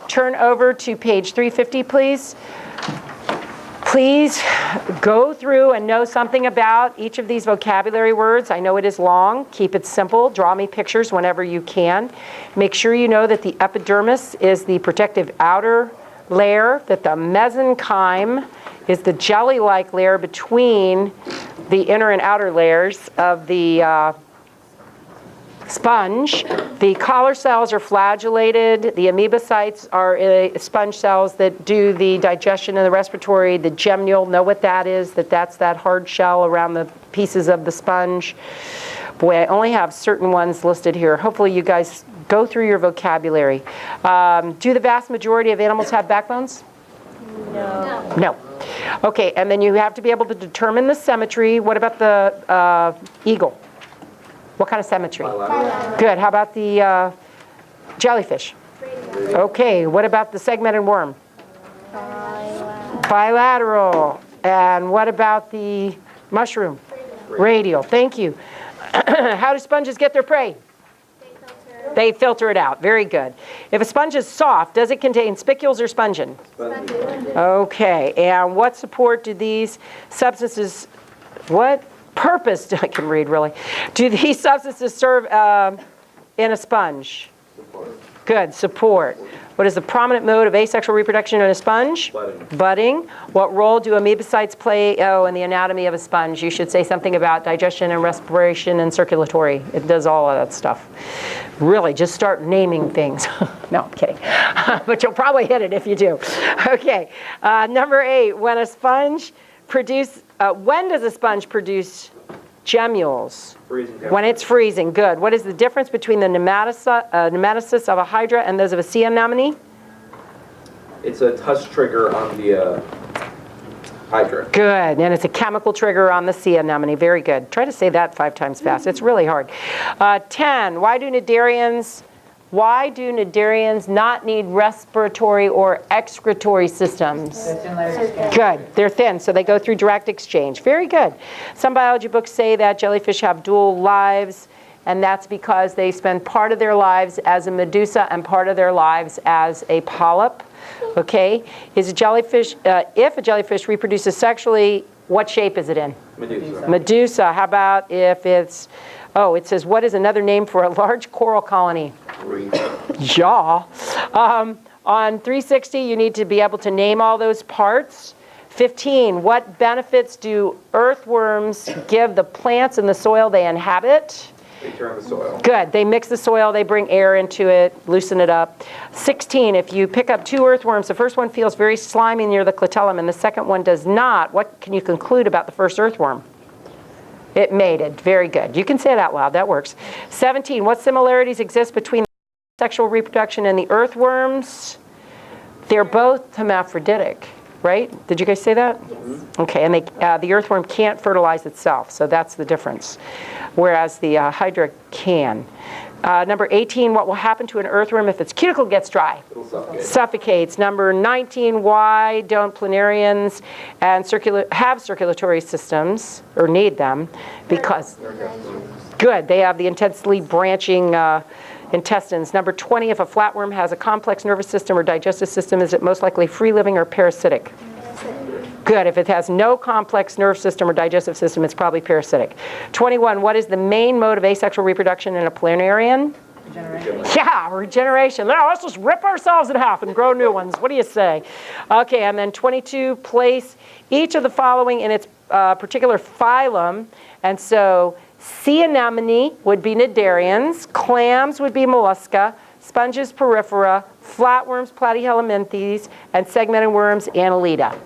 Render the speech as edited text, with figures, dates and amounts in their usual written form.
turn over to page 350, please. Please go through and know something about each of these vocabulary words. I know it is long. Keep it simple. Draw me pictures whenever you can. Make sure you know that the epidermis is the protective outer layer, that the mesenchyme is the jelly-like layer between the inner and outer layers of the sponge. The collar cells are flagellated. The amoebocytes are sponge cells that do the digestion and the respiratory. The gemmule, know what that is, that's that hard shell around the pieces of the sponge. Boy, I only have certain ones listed here. Hopefully you guys go through your vocabulary. Do the vast majority of animals have backbones? No. No. Okay, and then you have to be able to determine the symmetry. What about the eagle? What kind of symmetry? Bilateral. Good. How about the jellyfish? Okay. What about the segmented worm? Bilateral. And what about the mushroom? Radial. Thank you. How do sponges get their prey? They filter it out. Very good. If a sponge is soft, does it contain spicules or spongin? Okay. And what support do these substances, what purpose, I can read really, do these substances serve in a sponge? Support. Good, support. What is the prominent mode of asexual reproduction in a sponge? Budding. Budding. What role do amoebocytes play in the anatomy of a sponge? You should say something about digestion and respiration and circulatory. It does all of that stuff. Really, just start naming things. No, I'm kidding. But you'll probably hit it if you do. Okay, number 8, when does a sponge produce gemmules? Freezing. When it's freezing. Good. What is the difference between the nematocysts of a hydra and those of a sea anemone? It's a touch trigger on the hydra. Good. And it's a chemical trigger on the sea anemone. Very good. Try to say that 5 times fast. It's really hard. 10. Why do cnidarians not need respiratory or excretory systems? Good. They're thin, so they go through direct exchange. Very good. Some biology books say that jellyfish have dual lives, and that's because they spend part of their lives as a medusa and part of their lives as a polyp. Okay? Is a jellyfish, if a jellyfish reproduces sexually, what shape is it in? Medusa. Medusa. How about if it's, it says, what is another name for a large coral colony? Reef. Yeah. On 360, you need to be able to name all those parts. 15, what benefits do earthworms give the plants in the soil they inhabit? They turn the soil. Good. They mix the soil, they bring air into it, loosen it up. 16, if you pick up 2 earthworms, the first one feels very slimy near the clitellum and the second one does not. What can you conclude about the first earthworm? It mated. Very good. You can say it out loud. That works. 17, what similarities exist between sexual reproduction and the earthworms? They're both hermaphroditic, right? Did you guys say that? Yes. Okay, and the earthworm can't fertilize itself, so that's the difference, whereas the hydra can. Number 18, what will happen to an earthworm if its cuticle gets dry? It'll suffocate. Suffocates. Number 19, why don't planarians have circulatory systems, or need them? Because, good, they have the intensely branching intestines. Number 20, if a flatworm has a complex nervous system or digestive system, is it most likely free-living or parasitic? Good. If it has no complex nerve system or digestive system, it's probably parasitic. 21, what is the main mode of asexual reproduction in a planarian? Regeneration. Yeah, regeneration. Now let's just rip ourselves in half and grow new ones. What do you say? Okay, and then 22, place each of the following in its particular phylum. And so sea anemone would be cnidarians, clams would be mollusca, sponges porifera, flatworms platyhelminthes, and segmented worms annelida.